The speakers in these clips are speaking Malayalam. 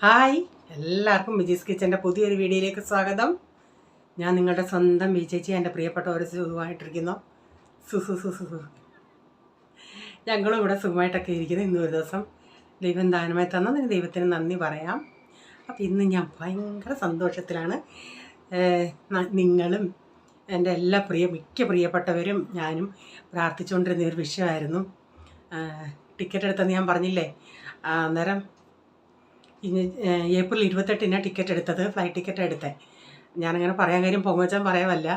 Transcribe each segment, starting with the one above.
ഹായ്, എല്ലാവർക്കും വിജീസ് കിച്ചൻ്റെ പുതിയൊരു വീഡിയോയിലേക്ക് സ്വാഗതം. ഞാൻ നിങ്ങളുടെ സ്വന്തം വിജയിച്ച് എൻ്റെ പ്രിയപ്പെട്ടവർ സുഖമായിട്ടിരിക്കുന്നു. ഞങ്ങളും ഇവിടെ സുഖമായിട്ടൊക്കെ ഇരിക്കുന്നു. ഇന്നൊരു ദിവസം ദൈവം ദാനമായി തന്ന ദൈവത്തിന് നന്ദി പറയാം. അപ്പോൾ ഇന്ന് ഞാൻ ഭയങ്കര സന്തോഷത്തിലാണ്. നിങ്ങളും എൻ്റെ എല്ലാ മിക്ക പ്രിയപ്പെട്ടവരും ഞാനും പ്രാർത്ഥിച്ചുകൊണ്ടിരുന്ന ഒരു വിഷയമായിരുന്നു. ടിക്കറ്റ് എടുത്തെന്ന് ഞാൻ പറഞ്ഞില്ലേ. അന്നേരം ഏപ്രിൽ 28 ടിക്കറ്റ് എടുത്തത്, ഫ്ലൈറ്റ് ടിക്കറ്റ് എടുത്തത്. ഞാനങ്ങനെ പറയാൻ കാര്യം പൊങ്ങച്ചാൻ പറയാമല്ല,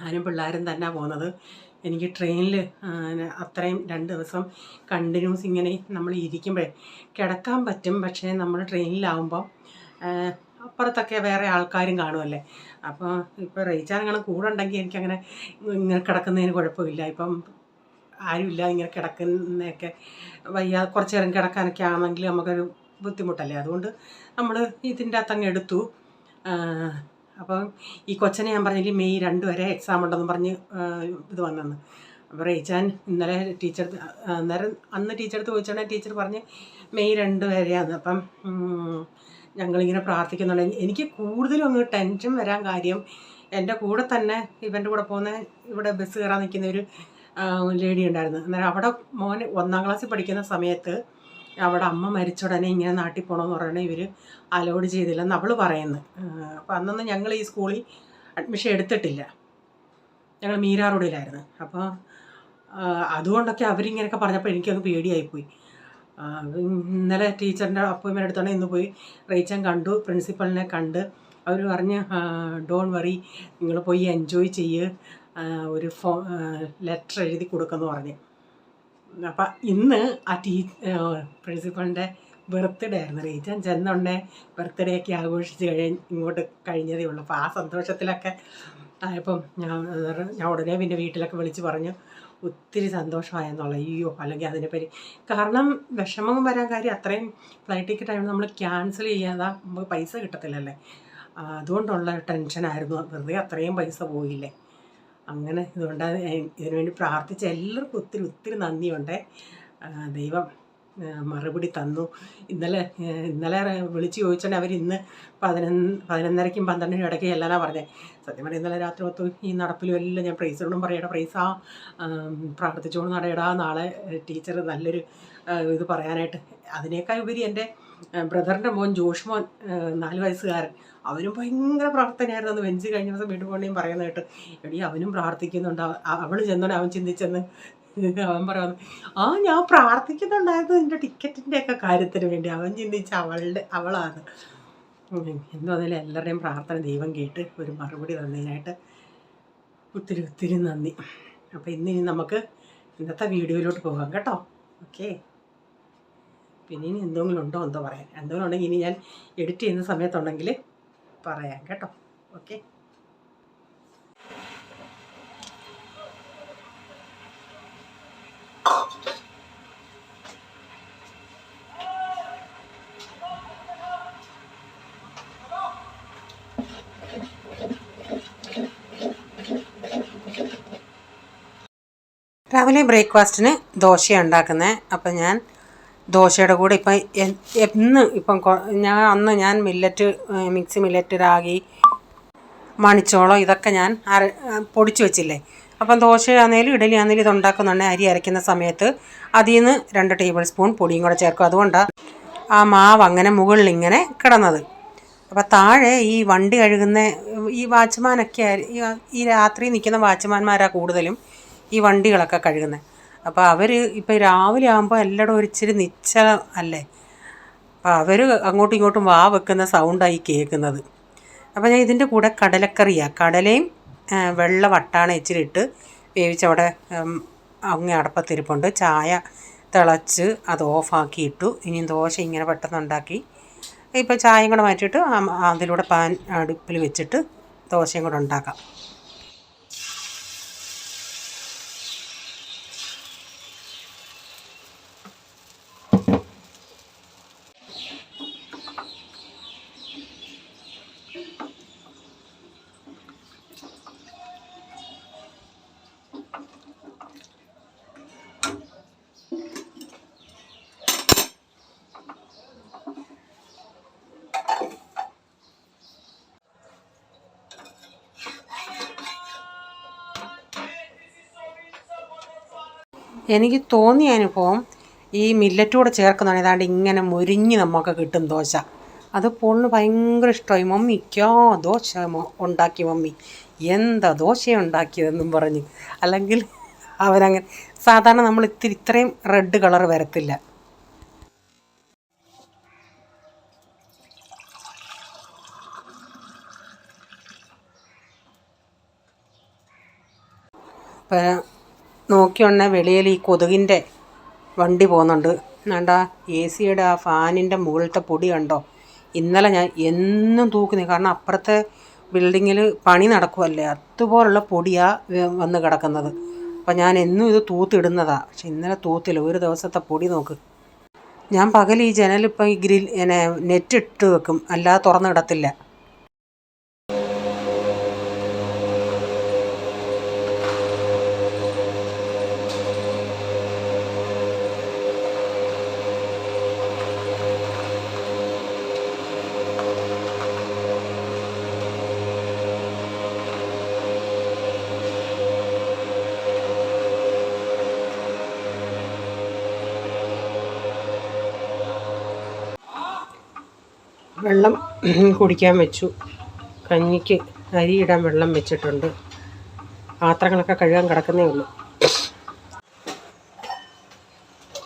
ഞാനും പിള്ളേരും തന്നെ പോകുന്നത്. എനിക്ക് ട്രെയിനിൽ അത്രയും 2 ദിവസം കണ്ടിന്യൂസ് ഇങ്ങനെ നമ്മൾ ഇരിക്കുമ്പോഴേ കിടക്കാൻ പറ്റും. പക്ഷേ നമ്മൾ ട്രെയിനിലാവുമ്പോൾ അപ്പുറത്തൊക്കെ വേറെ ആൾക്കാരും കാണുമല്ലേ. അപ്പോൾ ഇപ്പോൾ റേച്ചാനങ്ങനെ കൂടെ ഉണ്ടെങ്കിൽ എനിക്കങ്ങനെ ഇങ്ങനെ കിടക്കുന്നതിന് കുഴപ്പമില്ല. ഇപ്പം ആരുമില്ല, ഇങ്ങനെ കിടക്കുന്നതൊക്കെ കുറച്ച് നേരം കിടക്കാനൊക്കെ ആണെങ്കിൽ നമുക്കൊരു ബുദ്ധിമുട്ടല്ലേ. അതുകൊണ്ട് നമ്മൾ ഇതിൻ്റെ അകത്തങ്ങ് എടുത്തു. അപ്പം ഈ കൊച്ചനെ ഞാൻ പറഞ്ഞില്ല, മെയ് 2 വരെ എക്സാം ഉണ്ടെന്ന് പറഞ്ഞ് ഇത് വന്നെന്ന്. അപ്പോൾ റേച്ചാൻ ഇന്നലെ അന്ന് ടീച്ചറടുത്ത് ചോദിച്ചാണെങ്കിൽ ടീച്ചർ പറഞ്ഞ് മെയ് 2 വരെയാണ്. അപ്പം ഞങ്ങളിങ്ങനെ പ്രാർത്ഥിക്കുന്നുണ്ട്. എനിക്ക് കൂടുതലും അങ്ങ് ടെൻഷൻ വരാൻ കാര്യം, എൻ്റെ കൂടെ തന്നെ ഇവൻ്റെ കൂടെ പോകുന്ന ഇവിടെ ബസ് കയറാൻ നിൽക്കുന്ന ഒരു ലേഡി ഉണ്ടായിരുന്നു. അന്നേരം അവിടെ മോൻ 1ാം ക്ലാസ്സിൽ പഠിക്കുന്ന സമയത്ത് അവിടെ അമ്മ മരിച്ച ഉടനെ ഇങ്ങനെ നാട്ടിൽ പോകണമെന്ന് പറഞ്ഞാൽ ഇവർ അലോഡ് ചെയ്തില്ലെന്ന് അവൾ പറയുന്നു. അപ്പോൾ അന്നൊന്നും ഞങ്ങൾ ഈ സ്കൂളിൽ അഡ്മിഷൻ എടുത്തിട്ടില്ല, ഞങ്ങൾ മീരാ റോഡിലായിരുന്നു. അപ്പോൾ അതുകൊണ്ടൊക്കെ അവരിങ്ങനെയൊക്കെ പറഞ്ഞപ്പോൾ എനിക്കങ്ങ് പേടിയായിപ്പോയി. ഇന്നലെ ടീച്ചറിൻ്റെ അപ്പോയിൻമെൻ്റ് എടുത്തോണ്ട് ഇന്ന് പോയി റേച്ചൻ കണ്ടു, പ്രിൻസിപ്പളിനെ കണ്ട്. അവർ പറഞ്ഞ് ഡോണ്ട് വറി, നിങ്ങൾ പോയി എൻജോയ് ചെയ്യ്, ഒരു ലെറ്റർ എഴുതി കൊടുക്കുമെന്ന് പറഞ്ഞ്. അപ്പം ഇന്ന് ആ പ്രിൻസിപ്പളിൻ്റെ ബർത്ത്ഡേ ആയിരുന്നു. റീച്ചാൻ ചെന്നുണ്ടേ ബർത്ത്ഡേ ഒക്കെ ആഘോഷിച്ച് ഇങ്ങോട്ട് കഴിഞ്ഞതേ ഉള്ളൂ. അപ്പോൾ ആ സന്തോഷത്തിലൊക്കെ ആയപ്പം ഞാൻ ഉടനെ പിന്നെ വീട്ടിലൊക്കെ വിളിച്ച് പറഞ്ഞു ഒത്തിരി സന്തോഷമായെന്നുള്ള. അയ്യോ, അല്ലെങ്കിൽ അതിനെപ്പറ്റി കാരണം വിഷമം വരാൻ കാര്യം അത്രയും ഫ്ലൈറ്റ് ടിക്കറ്റ് ആയതുകൊണ്ട് നമ്മൾ ക്യാൻസൽ ചെയ്യാതെ നമുക്ക് പൈസ കിട്ടത്തില്ലല്ലേ. അതുകൊണ്ടുള്ള ടെൻഷനായിരുന്നു. വെറുതെ അത്രയും പൈസ പോയില്ലേ. അങ്ങനെ ഇതുകൊണ്ട് ഇതിനുവേണ്ടി പ്രാർത്ഥിച്ച എല്ലാവർക്കും ഒത്തിരി ഒത്തിരി നന്ദിയുണ്ട്. ദൈവം മറുപടി തന്നു. ഇന്നലെ വിളിച്ച് ചോദിച്ചിട്ടുണ്ടെങ്കിൽ അവർ ഇന്ന് 11:30-ക്കും 12-നും ഇടയ്ക്ക് എല്ലാനാ പറഞ്ഞത്. സത്യം പറഞ്ഞാൽ ഇന്നലെ രാത്രി ഒത്തു ഈ നടപ്പിലും എല്ലാം ഞാൻ പ്രൈസോടും പറയടാ, പ്രൈസാ പ്രാർത്ഥിച്ചോണ്ട് നടയടാ, നാളെ ടീച്ചർ നല്ലൊരു ഇത് പറയാനായിട്ട്. അതിനേക്കാൾ ഉപരി എൻ്റെ ബ്രദറിൻ്റെ മോൻ ജോഷ്മോൻ 4 വയസ്സുകാരൻ, അവനും ഭയങ്കര പ്രാർത്ഥനയായിരുന്നു. അന്ന് വെഞ്ച് കഴിഞ്ഞ ദിവസം വീട്ടിൽ പോകണേയും പറയുന്ന കേട്ട്. എടി അവനും പ്രാർത്ഥിക്കുന്നുണ്ട്. അവൾ ചെന്നോണ്ട് അവൻ ചിന്തിച്ചെന്ന് അവൻ പറയുന്നു, ഞാൻ പ്രാർത്ഥിക്കുന്നുണ്ടായിരുന്നു നിൻ്റെ ടിക്കറ്റിൻ്റെയൊക്കെ കാര്യത്തിന് വേണ്ടി. അവൻ ചിന്തിച്ച അവളാണ്. എന്താണെങ്കിലും എല്ലാവരുടെയും പ്രാർത്ഥന ദൈവം കേട്ട് ഒരു മറുപടി തന്നതിനായിട്ട് ഒത്തിരി ഒത്തിരി നന്ദി. അപ്പോൾ ഇനി നമുക്ക് ഇന്നത്തെ വീഡിയോയിലോട്ട് പോകാം കേട്ടോ. ഓക്കെ, പിന്നെ ഇനി എന്തെങ്കിലും ഉണ്ടോ എന്തോ പറയാൻ, എന്തെങ്കിലും ഉണ്ടെങ്കിൽ ഇനി ഞാൻ എഡിറ്റ് ചെയ്യുന്ന സമയത്തുണ്ടെങ്കിൽ പറയാം കേട്ടോ. ഓക്കെ, രാവിലെ ബ്രേക്ക്ഫാസ്റ്റിന് ദോശയാണ് ഉണ്ടാക്കുന്നത്. അപ്പം ഞാൻ ദോശയുടെ കൂടെ ഞാൻ മിക്സി മില്ലറ്റ്, രാഗി, മണിച്ചോളം ഇതൊക്കെ ഞാൻ പൊടിച്ച് വെച്ചില്ലേ. അപ്പം ദോശയാണെങ്കിലും ഇഡലി ആണെങ്കിലും ഇത് ഉണ്ടാക്കുന്നുണ്ടെങ്കിൽ അരി അരയ്ക്കുന്ന സമയത്ത് അതിൽ നിന്ന് 2 ടേബിൾ സ്പൂൺ പൊടിയും കൂടെ ചേർക്കും. അതുകൊണ്ടാണ് ആ മാവ് അങ്ങനെ മുകളിൽ ഇങ്ങനെ കിടന്നത്. അപ്പോൾ താഴെ ഈ വണ്ടി കഴുകുന്ന ഈ വാച്ച്മാനൊക്കെ, ഈ രാത്രി നിൽക്കുന്ന വാച്ച്മാന്മാരാണ് കൂടുതലും ഈ വണ്ടികളൊക്കെ കഴുകുന്നത്. അപ്പോൾ അവർ ഇപ്പോൾ രാവിലെ ആകുമ്പോൾ എല്ലായിടും ഒരിച്ചിരി നിശ്ചലം അല്ലേ. അപ്പോൾ അവർ അങ്ങോട്ടും ഇങ്ങോട്ടും വെക്കുന്ന സൗണ്ടായി കേൾക്കുന്നത്. അപ്പോൾ ഞാൻ ഇതിൻ്റെ കൂടെ കടലയും വെള്ള വട്ടാണ് ഇച്ചിരി ഇട്ട് വേവിച്ചവിടെ അങ്ങ് അടപ്പത്തിരിപ്പുണ്ട്. ചായ തിളച്ച് അത് ഓഫാക്കിയിട്ടു. ഇനി ദോശ ഇങ്ങനെ പെട്ടെന്ന് ഉണ്ടാക്കി ഇപ്പോൾ ചായയും കൂടെ മാറ്റിയിട്ട് അതിലൂടെ പാൻ അടുപ്പിൽ വെച്ചിട്ട് ദോശയും കൂടെ ഉണ്ടാക്കാം. എനിക്ക് തോന്നിയ അനുഭവം ഈ മില്ലറ്റ് കൂടെ ചേർക്കുന്നതാണ്. ഏതാണ്ട് ഇങ്ങനെ മുരിഞ്ഞ് നമുക്ക് കിട്ടും ദോശ. അത് പോളിന് ഭയങ്കര ഇഷ്ടമായി. മമ്മിക്കോ ദോശ ഉണ്ടാക്കി മമ്മി, എന്താ ദോശ ഉണ്ടാക്കിയതെന്നും പറഞ്ഞ്. അല്ലെങ്കിൽ അവരങ്ങനെ സാധാരണ നമ്മൾ ഇത്രയും റെഡ് കളർ വരത്തില്ല. ഇപ്പം നോക്കിയുണ്ടെ വെളിയിൽ ഈ കൊതുകിൻ്റെ വണ്ടി പോകുന്നുണ്ട്. വേണ്ട എ സിയുടെ ആ ഫാനിൻ്റെ മുകളിലത്തെ പൊടി കണ്ടോ? ഇന്നലെ ഞാൻ എന്നും തൂക്കുന്നു, കാരണം അപ്പുറത്തെ ബിൽഡിങ്ങിൽ പണി നടക്കുമല്ലേ, അതുപോലുള്ള പൊടിയാണ് വന്ന് കിടക്കുന്നത്. അപ്പം ഞാൻ എന്നും ഇത് തൂത്തിടുന്നതാണ്, പക്ഷെ ഇന്നലെ തൂത്തില്ല. ഒരു ദിവസത്തെ പൊടി നോക്ക്. ഞാൻ പകൽ ഈ ജനലിപ്പോൾ ഈ നെറ്റ് ഇട്ട് വെക്കും, അല്ലാതെ തുറന്നിടത്തില്ല. വെള്ളം കുടിക്കാൻ വെച്ചു. കഞ്ഞിക്ക് അരിയിടാൻ വെള്ളം വെച്ചിട്ടുണ്ട്. പാത്രങ്ങളൊക്കെ കഴുകാൻ കിടക്കുന്നേ ഉള്ളൂ.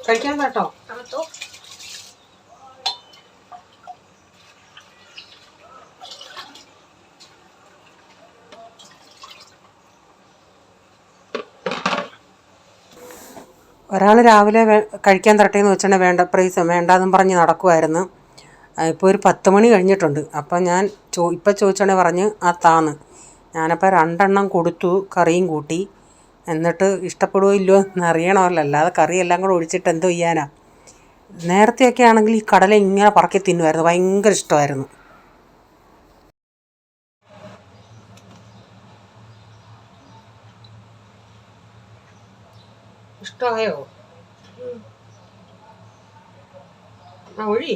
കഴിക്കാൻ കേട്ടോ. ഒരാൾ രാവിലെ കഴിക്കാൻ തരട്ടേന്ന് വെച്ചിട്ടുണ്ടെങ്കിൽ വേണ്ടാന്നും പറഞ്ഞ് നടക്കുമായിരുന്നു. ഇപ്പോൾ ഒരു 10 മണി കഴിഞ്ഞിട്ടുണ്ട്. അപ്പം ഞാൻ ഇപ്പം ചോദിച്ചാണെങ്കിൽ പറഞ്ഞ് ആ താന്ന്. ഞാനപ്പോൾ 2 എണ്ണം കൊടുത്തു, കറിയും കൂട്ടി. എന്നിട്ട് ഇഷ്ടപ്പെടുമോ ഇല്ലയോ എന്നറിയണമല്ലോ, അല്ലാതെ കറിയെല്ലാം കൂടെ ഒഴിച്ചിട്ട് എന്തോ ചെയ്യാനാ. നേരത്തെയൊക്കെ ആണെങ്കിൽ ഈ കടല ഇങ്ങനെ പറക്കി തിന്നുമായിരുന്നു, ഭയങ്കര ഇഷ്ടമായിരുന്നു. ഇഷ്ടമായോ? ആ ഒഴി.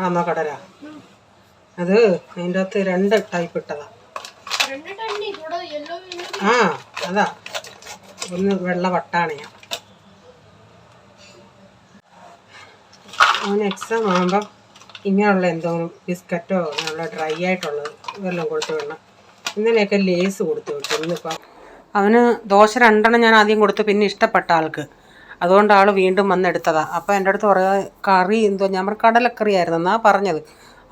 ാണോ കടല? അത് അതിൻ്റെ അകത്ത് 2 ടൈപ്പ് ഇട്ടതാ. ആ അതാ, ഒന്ന് വെള്ള വട്ടാണിയാ. അവന് എക്സാം ആകുമ്പം ഇങ്ങനെയുള്ള എന്തെങ്കിലും ബിസ്ക്കറ്റോ അങ്ങനെയുള്ള ഡ്രൈ ആയിട്ടുള്ളത് ഇതെല്ലാം കൊടുത്തു വിടണം. ഇന്നലെയൊക്കെ ലേസ് കൊടുത്തു വിട്ടു. ഇന്നിപ്പം അവന് ദോശ 2 എണ്ണം ഞാൻ ആദ്യം കൊടുത്തു, പിന്നെ ഇഷ്ടപ്പെട്ട ആൾക്ക്, അതുകൊണ്ട് ആൾ വീണ്ടും വന്നെടുത്തതാണ്. അപ്പോൾ എൻ്റെ അടുത്ത് പറയാ കറി എന്തോ, ഞാൻ പറഞ്ഞു കടലക്കറി ആയിരുന്നു എന്നാണ് പറഞ്ഞത്.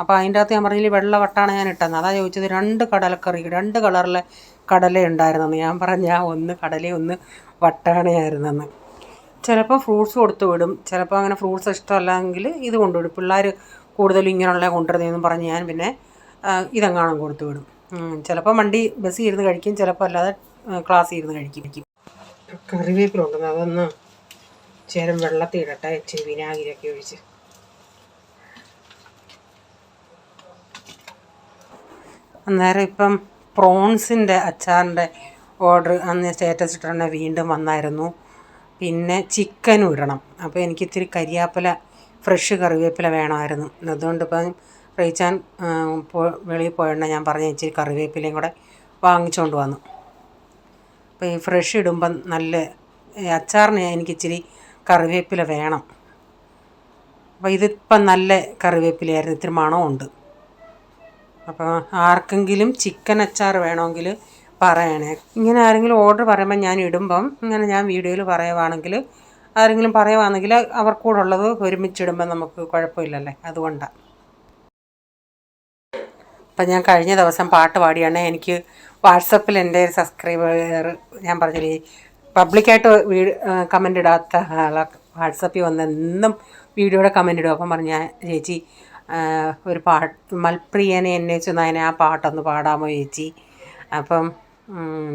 അപ്പോൾ അതിൻ്റെ അകത്ത് ഞാൻ പറഞ്ഞില്ല വെള്ള വട്ടാണ് ഞാൻ ഇട്ടെന്ന്. അതാ ചോദിച്ചത് 2 കടലക്കറി, 2 കളറിലെ കടല ഉണ്ടായിരുന്നെന്ന്. ഞാൻ പറഞ്ഞ ഒന്ന് കടലയും ഒന്ന് വട്ടാണയായിരുന്നെന്ന്. ചിലപ്പോൾ ഫ്രൂട്ട്സ് കൊടുത്തു വിടും, ചിലപ്പോൾ അങ്ങനെ ഫ്രൂട്ട്സ് ഇഷ്ടമല്ലെങ്കിൽ ഇത് കൊണ്ടുവിടും. പിള്ളേർ കൂടുതലും ഇങ്ങനെയുള്ള കൊണ്ടുവരുന്നതെന്നും പറഞ്ഞ് ഞാൻ പിന്നെ ഇതെങ്ങാനും കൊടുത്തു വിടും. ചിലപ്പോൾ ബസ്സിൽ ഇരുന്ന് കഴിക്കും, ചിലപ്പോൾ അല്ലാതെ ക്ലാസ്സിൽ ഇരുന്ന് കഴിക്കും. കറിവേപ്പിലുണ്ടെന്ന് അതൊന്ന് വെള്ളത്തിൽ ഇടട്ടെ, ഇച്ചിരി വിനാഗിരിയൊക്കെ ഒഴിച്ച്. അന്നേരം ഇപ്പം പ്രോൺസിൻ്റെ അച്ചാറിൻ്റെ ഓർഡർ അന്ന് സ്റ്റാറ്റസ് ഇട്ടിട്ടുണ്ടെങ്കിൽ വീണ്ടും വന്നായിരുന്നു. പിന്നെ ചിക്കനും ഇടണം. അപ്പോൾ എനിക്ക് ഇത്തിരി കരിയാപ്പില, ഫ്രഷ് കറിവേപ്പില വേണമായിരുന്നു. അതുകൊണ്ട് ഇപ്പം റീച്ചാൻ വെളിയിൽ പോയതുകൊണ്ട് ഞാൻ പറഞ്ഞ ഇച്ചിരി കറിവേപ്പിലയും കൂടെ വാങ്ങിച്ചുകൊണ്ട് വന്നു. അപ്പോൾ ഈ ഫ്രഷ് ഇടുമ്പം നല്ല അച്ചാറിന് എനിക്കിച്ചിരി കറിവേപ്പില വേണം. അപ്പോൾ ഇതിപ്പം നല്ല കറിവേപ്പിലയായിരുന്നു, ഇത്തിരി മണമുണ്ട്. അപ്പോൾ ആർക്കെങ്കിലും ചിക്കൻ അച്ചാർ വേണമെങ്കിൽ പറയണേ. ഇങ്ങനെ ആരെങ്കിലും ഓർഡർ പറയുമ്പോൾ ഞാൻ ഇടുമ്പം ഇങ്ങനെ ഞാൻ വീഡിയോയിൽ പറയുവാണെങ്കിൽ, ആരെങ്കിലും പറയുവാണെങ്കിൽ അവർക്കൂടെ ഉള്ളത് ഒരുമിച്ചിടുമ്പം നമുക്ക് കുഴപ്പമില്ലല്ലേ, അതുകൊണ്ടാണ്. അപ്പം ഞാൻ കഴിഞ്ഞ ദിവസം പാട്ട് പാടിയാണ്. എനിക്ക് വാട്സപ്പിൽ എൻ്റെ സബ്സ്ക്രൈബർ, ഞാൻ പറഞ്ഞില്ലേ പബ്ലിക്കായിട്ട് കമൻ്റ് ഇടാത്ത വാട്സപ്പിൽ വന്ന് എന്നും വീഡിയോയുടെ കമൻ്റ് ഇടും. അപ്പം പറഞ്ഞു, ചേച്ചി ഒരു മൽപ്രിയനെ എന്നെ ചെന്നതിനെ ആ പാട്ടൊന്ന് പാടാമോ ചേച്ചി? അപ്പം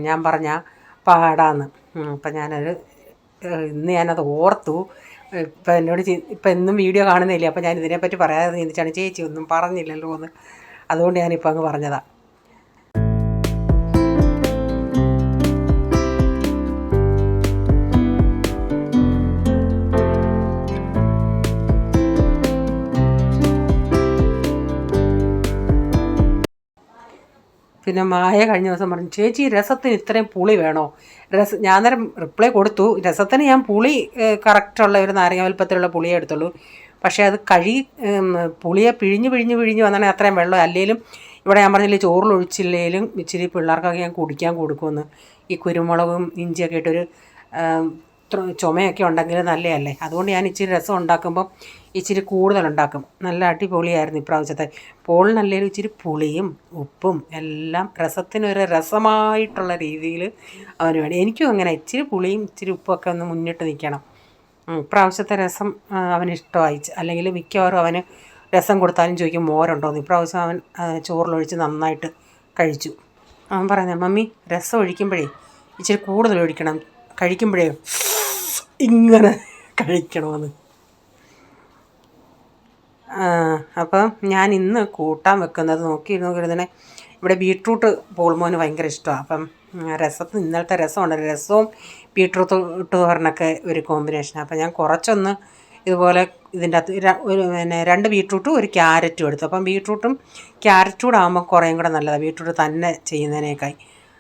ഞാൻ പറഞ്ഞാൽ പാടാന്ന്. അപ്പം ഇന്ന് ഞാനത് ഓർത്തു. ഇപ്പം എന്നോട് ഇപ്പം എന്നും വീഡിയോ കാണുന്നില്ലേ, അപ്പം ഞാൻ ഇതിനെപ്പറ്റി പറയാതെ ചിന്തിച്ചാണ് ചേച്ചി ഒന്നും പറഞ്ഞില്ലല്ലോ എന്ന്. അതുകൊണ്ട് ഞാനിപ്പോൾ അങ്ങ് പറഞ്ഞതാണ്. പിന്നെ മായ കഴിഞ്ഞ ദിവസം പറഞ്ഞു, ചേച്ചി രസത്തിന് ഇത്രയും പുളി വേണോ? ഞാൻ നേരം റിപ്ലൈ കൊടുത്തു, രസത്തിന് ഞാൻ പുളി കറക്റ്റുള്ള ഒരു നാരങ്ങ വലുപ്പത്തിലുള്ള പുളിയേ എടുത്തുള്ളൂ. പക്ഷേ അത് പുളിയെ പിഴിഞ്ഞ് വന്നാണെങ്കിൽ അത്രയും വെള്ളം അല്ലെങ്കിലും ഇവിടെ ഞാൻ പറഞ്ഞില്ലേ ചോറിലൊഴിച്ചില്ലെങ്കിലും ഇച്ചിരി പിള്ളേർക്കൊക്കെ ഞാൻ കുടിക്കാൻ കൊടുക്കുമെന്ന്. ഈ കുരുമുളകും ഇഞ്ചിയൊക്കെ ഇട്ടൊരു ചുമയൊക്കെ ഉണ്ടെങ്കിൽ നല്ലതല്ലേ. അതുകൊണ്ട് ഞാൻ ഇച്ചിരി രസം ഉണ്ടാക്കുമ്പം ഇച്ചിരി കൂടുതലുണ്ടാക്കും. നല്ല അടിപൊളിയായിരുന്നു ഇപ്രാവശ്യത്തെ. പോളിനല്ലേലും ഇച്ചിരി പുളിയും ഉപ്പും എല്ലാം രസത്തിനൊരു രസമായിട്ടുള്ള രീതിയിൽ അവന് വേണ്ടി. എനിക്കും അങ്ങനെ ഇച്ചിരി പുളിയും ഇച്ചിരി ഉപ്പൊക്കെ ഒന്ന് മുന്നിട്ട് നിൽക്കണം. ഇപ്രാവശ്യത്തെ രസം അവന് ഇഷ്ടമായി. അല്ലെങ്കിൽ മിക്കവാറും അവന് രസം കൊടുത്താലും ചോദിക്കും മോരുണ്ടോയെന്ന്. ഇപ്രാവശ്യം അവൻ ചോറിലൊഴിച്ച് നന്നായിട്ട് കഴിച്ചു. അവൻ പറയുന്നത്, മമ്മി രസം ഒഴിക്കുമ്പോഴേ ഇച്ചിരി കൂടുതൽ ഒഴിക്കണം, കഴിക്കുമ്പോഴേ ഇങ്ങനെ കഴിക്കണമെന്ന്. അപ്പം ഞാൻ ഇന്ന് കൂട്ടാൻ വെക്കുന്നത് നോക്കിയിരുന്നേ, ഇവിടെ ബീട്രൂട്ട് പോൾമോന് ഭയങ്കര ഇഷ്ടമാണ്. അപ്പം രസത്തിന് ഇന്നലത്തെ രസമുണ്ട്, രസവും ബീട്രൂട്ട് തോരനൊക്കെ ഒരു കോമ്പിനേഷൻ. അപ്പം ഞാൻ കുറച്ചൊന്ന് ഇതുപോലെ ഇതിൻ്റെ അകത്ത് പിന്നെ 2 ബീട്രൂട്ടും 1 ക്യാരറ്റും എടുത്തു. അപ്പം ബീട്രൂട്ടും ക്യാരറ്റും കൂടെ ആകുമ്പോൾ കുറേയും കൂടെ നല്ലതാണ് ബീട്രൂട്ട് തന്നെ ചെയ്യുന്നതിനേക്കായി.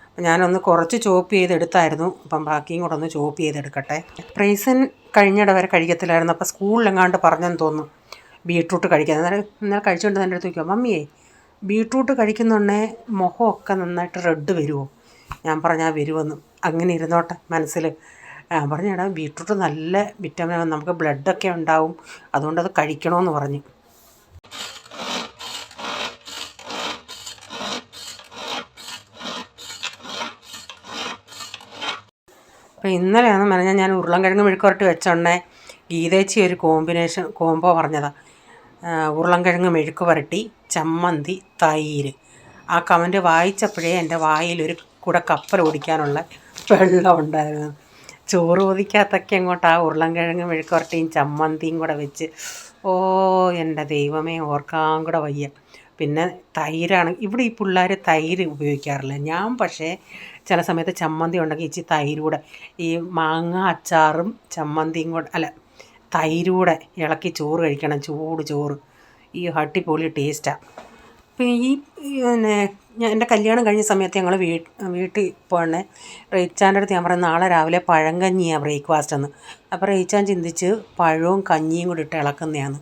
അപ്പം ഞാനൊന്ന് കുറച്ച് ചോപ്പ് ചെയ്തെടുത്തായിരുന്നു. അപ്പം ബാക്കിയും കൂടെ ഒന്ന് ചോപ്പ് ചെയ്തെടുക്കട്ടെ. പ്രൈസൻ കഴിഞ്ഞിടെ വരെ കഴിക്കത്തില്ലായിരുന്നു. അപ്പോൾ സ്കൂളിലെങ്ങാണ്ട് പറഞ്ഞെന്ന് തോന്നുന്നു ബീട്രൂട്ട് കഴിക്കാൻ. ഇന്നലെ കഴിച്ചുകൊണ്ട് എൻ്റെ അടുത്ത് ചോദിക്കുക, മമ്മിയേ ബീട്രൂട്ട് കഴിക്കുന്നുണ്ടേ മുഖമൊക്കെ നന്നായിട്ട് റെഡ് വരുമോ? ഞാൻ പറഞ്ഞാൽ വരുമെന്ന്. അങ്ങനെ ഇരുന്നോട്ടെ മനസ്സിൽ. പറഞ്ഞേടാ ബീട്രൂട്ട് നല്ല വിറ്റാമിൻ, നമുക്ക് ബ്ലഡൊക്കെ ഉണ്ടാവും, അതുകൊണ്ടത് കഴിക്കണമെന്ന് പറഞ്ഞു. അപ്പോൾ ഇന്നലെയാണെന്ന് പറഞ്ഞാൽ ഞാൻ ഉരുളൻകിഴങ്ങ് മെഴുക്കുവരട്ടി വെച്ചോണ്ടേ ഗീതേച്ചി ഒരു കോംബോ പറഞ്ഞതാണ്. ഉരുളൻകിഴങ്ങ് മെഴുക്ക് വരട്ടി, ചമ്മന്തി, തൈര്. ആ കമൻറ്റ് വായിച്ചപ്പോഴേ എൻ്റെ വായിലൊരു കൂടെ കപ്പൽ ഓടിക്കാനുള്ള വെള്ളം ഉണ്ടായിരുന്നു. ചോറ് കൊതിക്കകത്തൊക്കെ അങ്ങോട്ട് ആ ഉരുളൻകിഴങ്ങ് മെഴുക്ക് വരട്ടിയും ചമ്മന്തിയും കൂടെ വെച്ച്, ഓ എൻ്റെ ദൈവമേ ഓർക്കാൻ കൂടെ വയ്യ. പിന്നെ തൈരാണ് ഇവിടെ ഈ പിള്ളേർ തൈര് ഉപയോഗിക്കാറില്ല. ഞാൻ പക്ഷേ ചില സമയത്ത് ചമ്മന്തി ഉണ്ടെങ്കിൽ ഇച്ചിരി തൈരൂടെ, ഈ മാങ്ങ അച്ചാറും ചമ്മന്തിയും കൂടെ തൈരൂടെ ഇളക്കി ചോറ് കഴിക്കണം, ചൂട് ചോറ്. ഈ അടിപൊളി ടേസ്റ്റാണ്. അപ്പോൾ പിന്നെ എൻ്റെ കല്യാണം കഴിഞ്ഞ സമയത്ത് ഞങ്ങൾ വീട്ടിൽ പോകണേ. റീച്ചാൻ്റെ അടുത്ത് ഞാൻ പറഞ്ഞു നാളെ രാവിലെ പഴങ്കഞ്ഞിയാണ് ബ്രേക്ക്ഫാസ്റ്റ് എന്ന്. അപ്പോൾ റീച്ചാൻ ചിന്തിച്ച് പഴവും കഞ്ഞിയും കൂടി ഇട്ട് ഇളക്കുന്നതാണ്.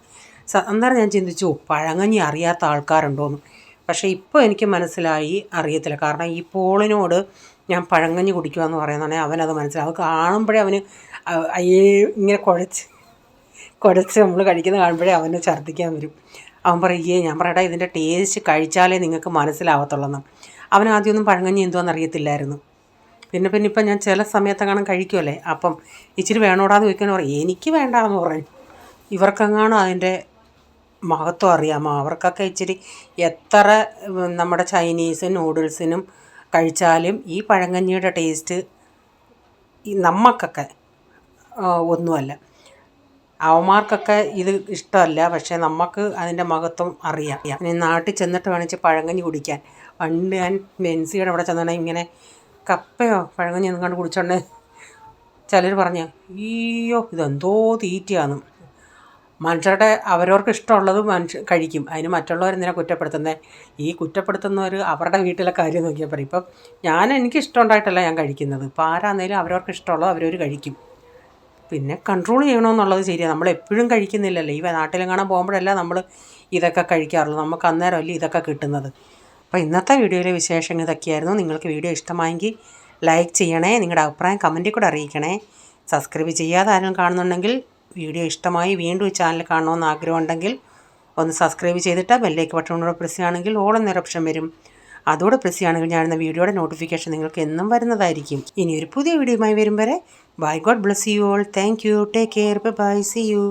അന്നേരം ഞാൻ ചിന്തിച്ചു പഴങ്കഞ്ഞി അറിയാത്ത ആൾക്കാരുണ്ടോയെന്ന്. പക്ഷേ ഇപ്പോൾ എനിക്ക് മനസ്സിലായി അറിയത്തില്ല. കാരണം ഈ പോളിനോട് ഞാൻ പഴങ്കഞ്ഞി കുടിക്കുകയെന്ന് പറയുന്നതാണെങ്കിൽ അവനത് മനസ്സിലാവും. അത് കാണുമ്പോഴേ അവന് ഇങ്ങനെ കുഴച്ച് നമ്മൾ കഴിക്കുന്ന കാണുമ്പോഴേ അവന് ഛർദ്ദിക്കാൻ വരും. അവൻ പറയേ, ഞാൻ പറയടാ ഇതിൻ്റെ ടേസ്റ്റ് കഴിച്ചാലേ നിങ്ങൾക്ക് മനസ്സിലാവത്തുള്ളെന്ന്. അവനാദ്യമൊന്നും പഴങ്കഞ്ഞി എന്തുവാന്ന് അറിയത്തില്ലായിരുന്നു. പിന്നെ ഇപ്പം ഞാൻ ചില സമയത്തെങ്ങാനും കഴിക്കുമല്ലേ, അപ്പം ഇച്ചിരി വേണോടാന്ന് ചോദിക്കാൻ പറയും, എനിക്ക് വേണ്ടാന്ന് പറയും. ഇവർക്കെങ്ങാനും അതിൻ്റെ മഹത്വം അറിയാമോ? അവർക്കൊക്കെ ഇച്ചിരി എത്ര നമ്മുടെ ചൈനീസും നൂഡിൽസിനും കഴിച്ചാലും ഈ പഴങ്കഞ്ഞിയുടെ ടേസ്റ്റ് നമുക്കൊക്കെ ഒന്നുമല്ല. അവന്മാർക്കൊക്കെ ഇത് ഇഷ്ടമല്ല, പക്ഷേ നമുക്ക് അതിൻ്റെ മഹത്വം അറിയാം. ഇനി നാട്ടിൽ ചെന്നിട്ട് വേണിച്ച് പഴങ്കഞ്ഞി കുടിക്കാൻ. പണ്ട് ഞാൻ മെൻസിയുടെ അവിടെ ചെന്നിട്ടുണ്ടെങ്കിൽ ഇങ്ങനെ കപ്പയോ പഴങ്കഞ്ഞി ഒന്നും കണ്ട് കുടിച്ചോണ്ട് ചിലർ പറഞ്ഞു, അയ്യോ ഇതെന്തോ തീറ്റയാണ്. മനുഷ്യരുടെ അവരവർക്ക് ഇഷ്ടമുള്ളത് കഴിക്കും, അതിന് മറ്റുള്ളവരെന്തിനാണ് കുറ്റപ്പെടുത്തുന്നത്? ഈ കുറ്റപ്പെടുത്തുന്നവർ അവരുടെ വീട്ടിലെ കാര്യം നോക്കിയാൽ പറയും. ഇപ്പം എനിക്കിഷ്ടമുണ്ടായിട്ടല്ല ഞാൻ കഴിക്കുന്നത്. ഇപ്പോൾ ആരാന്നേലും അവരവർക്ക് ഇഷ്ടമുള്ളത് അവരവർ കഴിക്കും. പിന്നെ കൺട്രോൾ ചെയ്യണമെന്നുള്ളത് ശരിയാണ്. നമ്മളെപ്പോഴും കഴിക്കുന്നില്ലല്ലോ. ഈ നാട്ടിലെങ്ങാനും പോകുമ്പോഴല്ല നമ്മൾ ഇതൊക്കെ കഴിക്കാറുള്ളൂ. നമുക്ക് അന്നേരമല്ലേ ഇതൊക്കെ കിട്ടുന്നത്. അപ്പോൾ ഇന്നത്തെ വീഡിയോയിലെ വിശേഷങ്ങൾ ഇതൊക്കെയായിരുന്നു. നിങ്ങൾക്ക് വീഡിയോ ഇഷ്ടമായെങ്കിൽ ലൈക്ക് ചെയ്യണേ, നിങ്ങളുടെ അഭിപ്രായം കമൻറ്റിൽ കൂടെ അറിയിക്കണേ. സബ്സ്ക്രൈബ് ചെയ്യാതെ ആരും കാണുന്നുണ്ടെങ്കിൽ വീഡിയോ ഇഷ്ടമായി വീണ്ടും ഈ ചാനൽ കാണണമെന്ന് ആഗ്രഹമുണ്ടെങ്കിൽ ഒന്ന് സബ്സ്ക്രൈബ് ചെയ്തിട്ട് ബെല്ലൈക്കൺ ബട്ടൺ കൂടെ പ്രസ് ചെയ്യുകയാണെങ്കിൽ ഓൾ എന്നൊരു ഓപ്ഷൻ വരും. അതോടെ പ്രസ് ചെയ്യുകയാണെങ്കിൽ ഞാനിന്ന് വീഡിയോയുടെ നോട്ടിഫിക്കേഷൻ നിങ്ങൾക്ക് എന്നും വരുന്നതായിരിക്കും. ഇനി ഒരു പുതിയ വീഡിയോയുമായി വരും വരെ bye. God bless you all. Thank you. Take care. Bye. See U.